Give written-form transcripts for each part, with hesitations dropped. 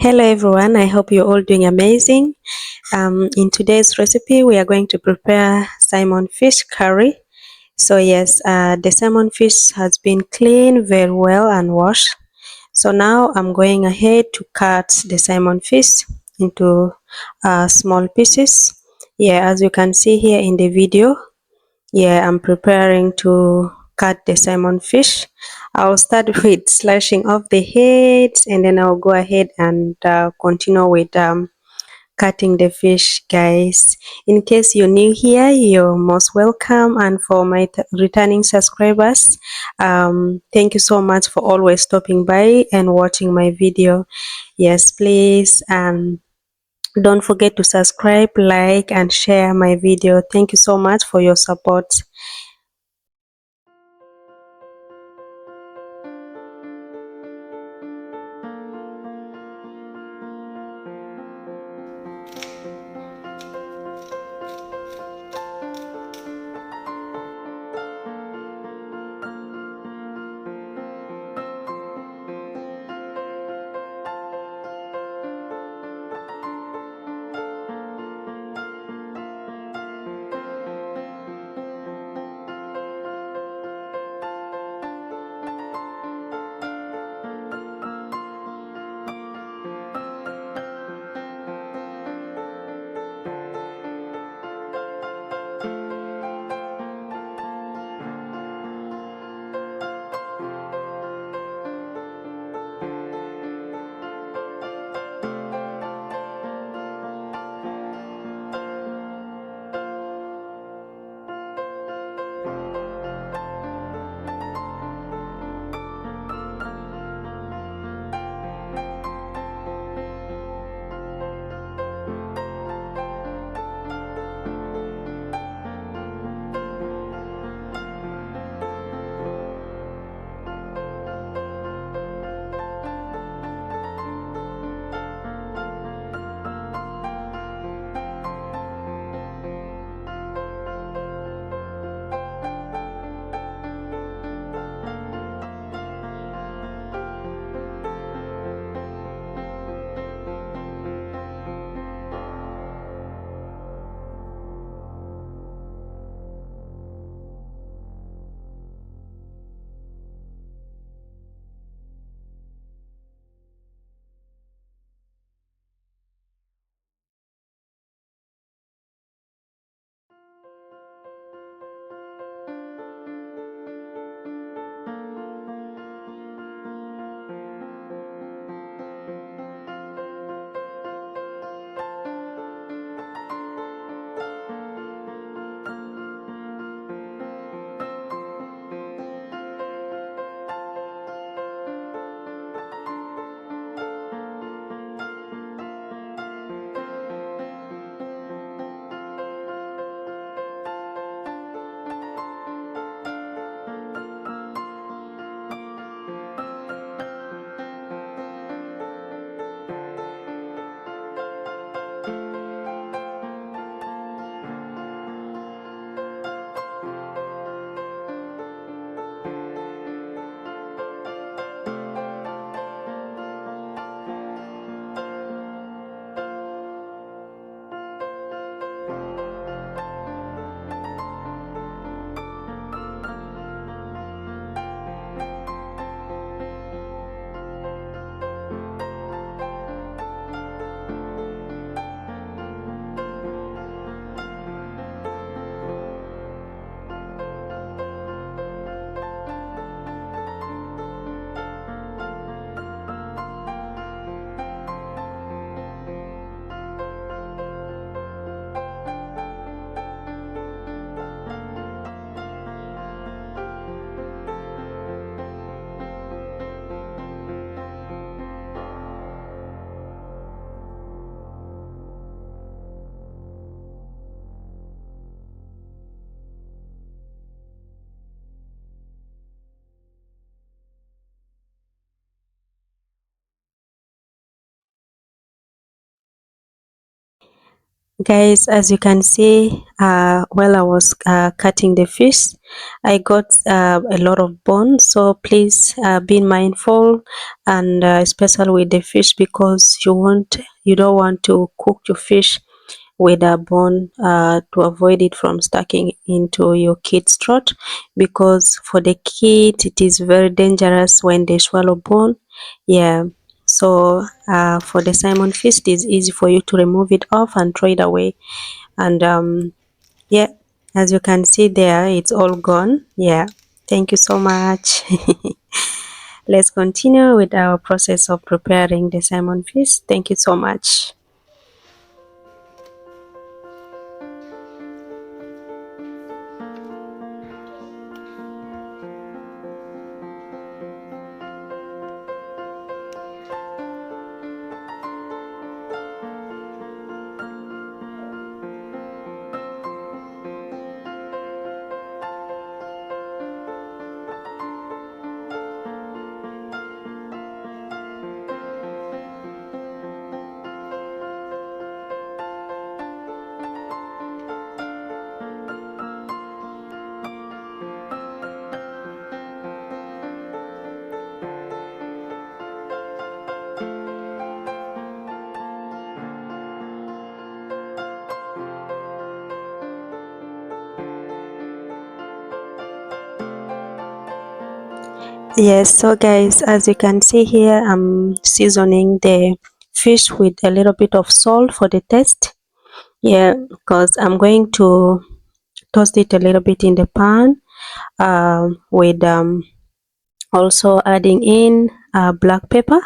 Hello everyone, I hope you're all doing amazing. In today's recipe, we are going to prepare salmon fish curry. So yes, the salmon fish has been cleaned very well and washed. So now I'm going ahead to cut the salmon fish into small pieces. Yeah, as you can see here in the video, yeah, I'm preparing to cut the salmon fish. I'll start with slashing off the heads and then I'll go ahead and continue with cutting the fish, guys. In case you're new here, you're most welcome. And for my returning subscribers, thank you so much for always stopping by and watching my video. Yes, please. Don't forget to subscribe, like, and share my video. Thank you so much for your support. Guys, as you can see, while I was cutting the fish, I got a lot of bone. So please be mindful, and especially with the fish, because you don't want to cook your fish with a bone to avoid it from stacking into your kid's throat, because for the kid it is very dangerous when they swallow bone. Yeah. So for the salmon fish, it is easy for you to remove it off and throw it away. And yeah, as you can see there, it's all gone. Yeah. Thank you so much. Let's continue with our process of preparing the salmon fish. Thank you so much. Yes, so guys, as you can see here, I'm seasoning the fish with a little bit of salt for the taste. Yeah, because I'm going to toast it a little bit in the pan, with also adding in black pepper.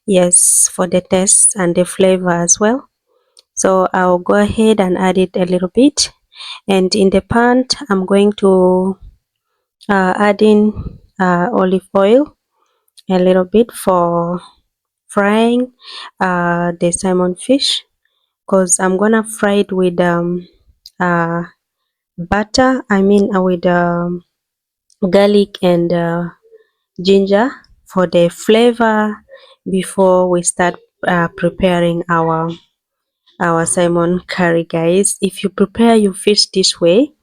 Yes, for the taste and the flavor as well. So I'll go ahead and add it a little bit. And in the pan, I'm going to add in olive oil a little bit for frying the salmon fish, because I'm gonna fry it with uh, butter, I mean with garlic and ginger for the flavor before we start preparing our salmon curry. Guys, if you prepare your fish this way,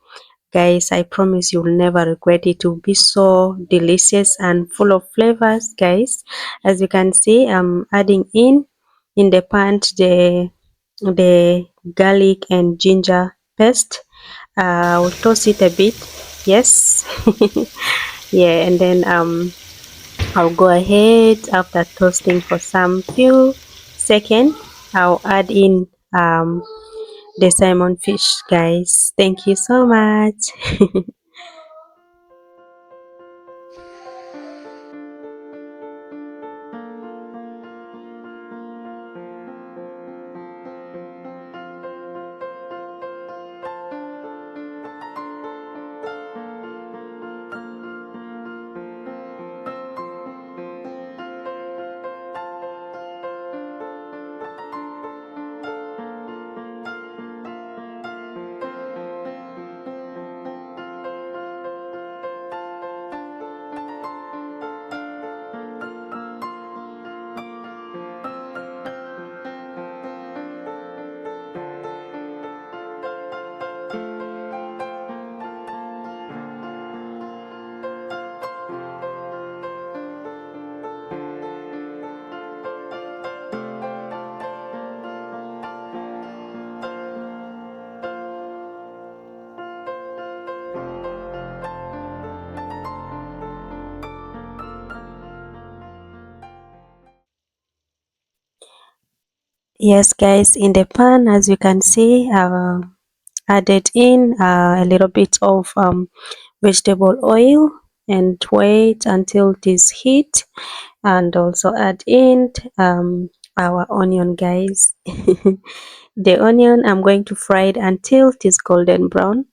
guys, I promise you'll never regret it. It will be so delicious and full of flavors, guys. As you can see, I'm adding in the pan the garlic and ginger paste. I'll toast it a bit. Yes. Yeah, and then I'll go ahead after toasting for some few seconds. I'll add in the salmon fish, guys. Thank you so much. Yes, guys, in the pan, as you can see, I've added in a little bit of vegetable oil and wait until it is heat, and also add in our onion, guys. The onion, I'm going to fry it until it is golden brown.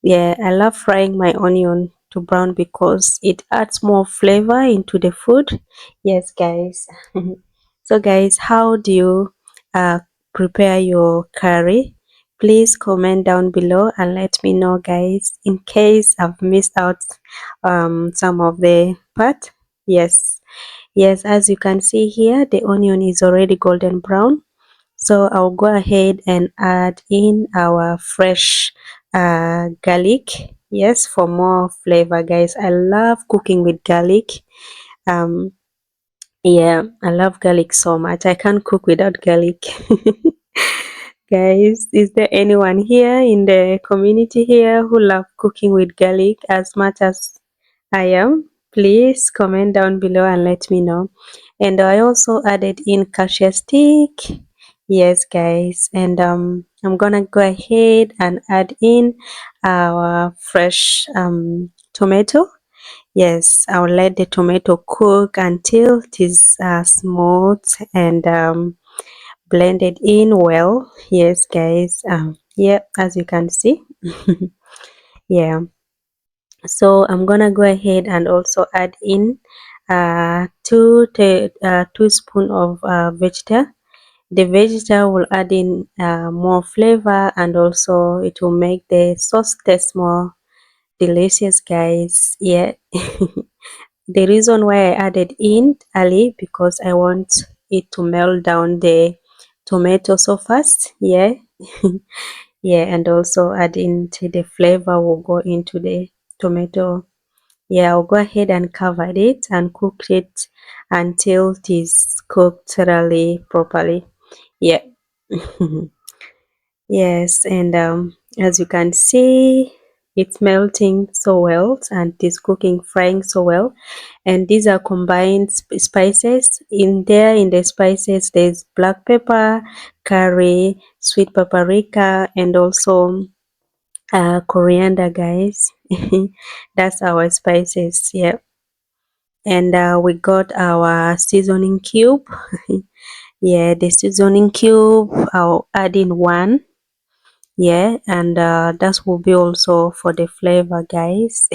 Yeah, I love frying my onion to brown because it adds more flavor into the food. Yes, guys. So, guys, how do you uh, prepare your curry? Please comment down below and let me know, guys, in case I've missed out some of the part. Yes, yes, as you can see here, the onion is already golden brown. So I'll go ahead and add in our fresh garlic. Yes, for more flavor, guys. I love cooking with garlic. um yeah, I love garlic so much. I can't cook without garlic. Guys, is there anyone here in the community here who love cooking with garlic as much as I am? Please comment down below and let me know. And I also added in cashew stick. Yes, guys. And I'm gonna go ahead and add in our fresh tomato. Yes, I'll let the tomato cook until it is smooth and blended in well. Yes, guys. Yeah, as you can see. Yeah. So I'm gonna go ahead and also add in two spoon of vegeta. The vegeta will add in more flavor, and also it will make the sauce taste more delicious, guys. Yeah. The reason why I added in early, because I want it to melt down the tomato so fast. Yeah. Yeah, and also add into the flavor will go into the tomato. Yeah, I'll go ahead and cover it and cook it until it is cooked thoroughly properly. Yeah. Yes, and as you can see, it's melting so well and it is cooking, frying so well. And these are combined spices. In there, in the spices, there's black pepper, curry, sweet paprika, and also coriander, guys. That's our spices. Yeah. And we got our seasoning cube. Yeah, the seasoning cube, I'll add in one. Yeah, and that will be also for the flavor, guys.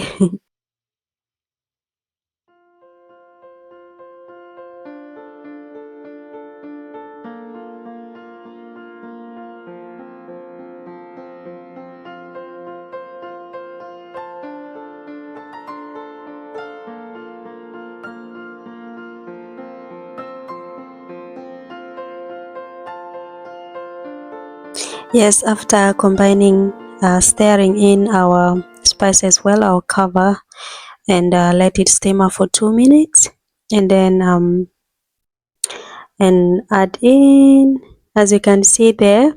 Yes, after combining, stirring in our spices well, I'll cover and let it simmer for 2 minutes, and then and add in, as you can see there,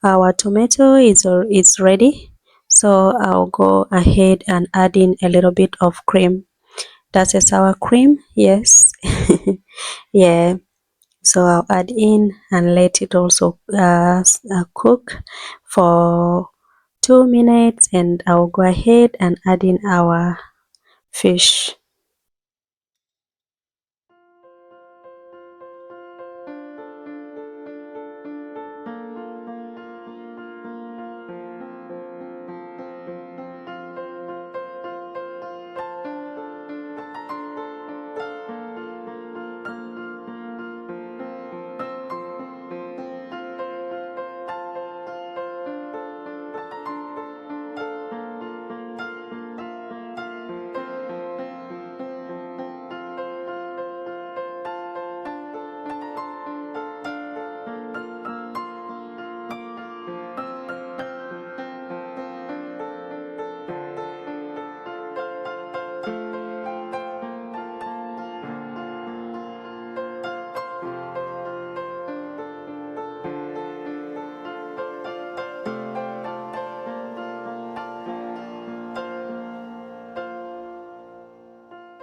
our tomato is ready. So I'll go ahead and add in a little bit of cream. That's a sour cream. Yes. Yeah. So I'll add in and let it also cook for 2 minutes, and I'll go ahead and add in our fish.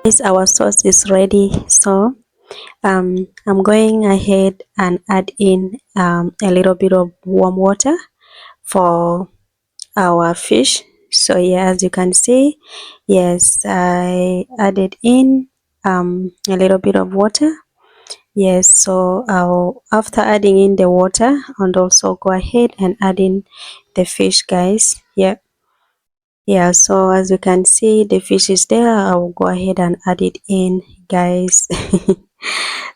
Yes, our sauce is ready. So I'm going ahead and add in a little bit of warm water for our fish. So yeah, as you can see, yes, I added in a little bit of water. Yes, so I'll, after adding in the water, and also go ahead and add in the fish, guys. Yeah. Yeah, so as you can see, the fish is there. I'll go ahead and add it in, guys.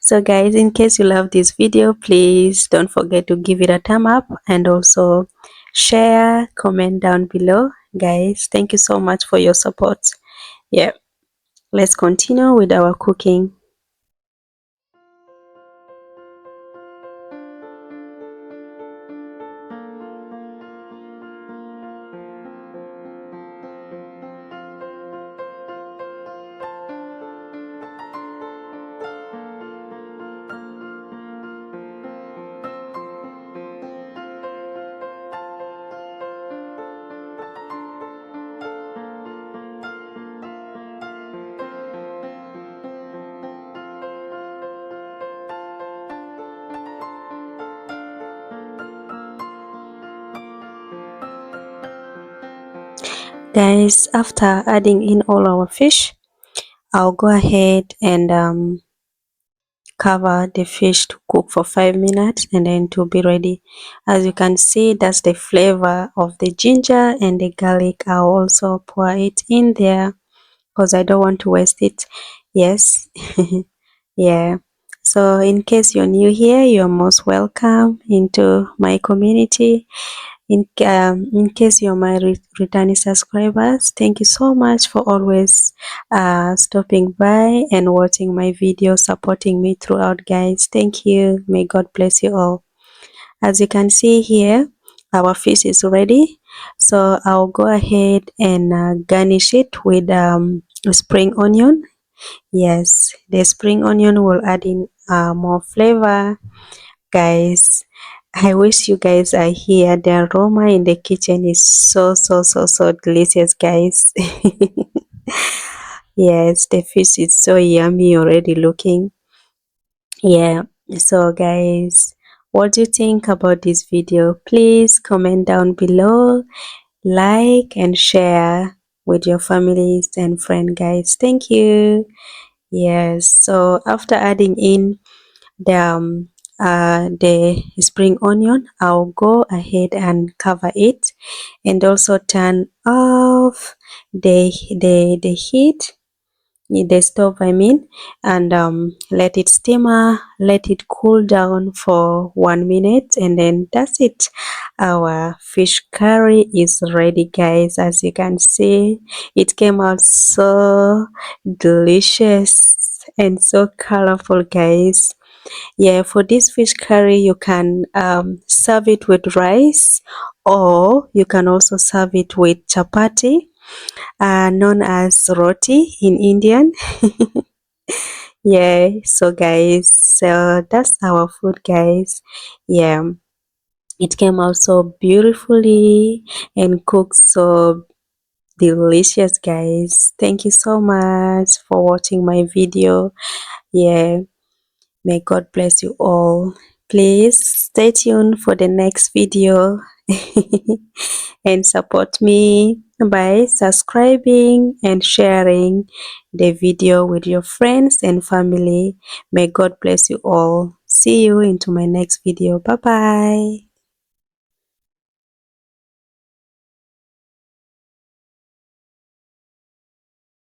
So guys, in case you love this video, please don't forget to give it a thumb up, and also share, comment down below, guys. Thank you so much for your support. Yeah, let's continue with our cooking. Guys, after adding in all our fish, I'll go ahead and cover the fish to cook for 5 minutes, and then to be ready. As you can see, that's the flavor of the ginger and the garlic. I'll also pour it in there because I don't want to waste it. Yes. Yeah. So in case you're new here, you're most welcome into my community. In case you're my returning subscribers, thank you so much for always stopping by and watching my videos, supporting me throughout, guys. Thank you. May God bless you all. As you can see here, our fish is ready. So I'll go ahead and garnish it with spring onion. Yes, the spring onion will add in more flavor, guys. I wish you guys are here. The aroma in the kitchen is so delicious, guys. Yes, the fish is so yummy already looking. Yeah, so guys, what do you think about this video? Please comment down below, like and share with your families and friends, guys. Thank you. Yes, so after adding in the spring onion, I'll go ahead and cover it, and also turn off the heat, the stove I mean, and let it simmer, let it cool down for 1 minute, and then that's it. Our fish curry is ready, guys. As you can see, it came out so delicious and so colorful, guys. Yeah, for this fish curry, you can serve it with rice, or you can also serve it with chapati, known as roti in Indian. Yeah, so guys, so that's our food, guys. Yeah, it came out so beautifully and cooked so delicious, guys. Thank you so much for watching my video. Yeah, may God bless you all. Please stay tuned for the next video and support me by subscribing and sharing the video with your friends and family. May God bless you all. See you into my next video. Bye bye.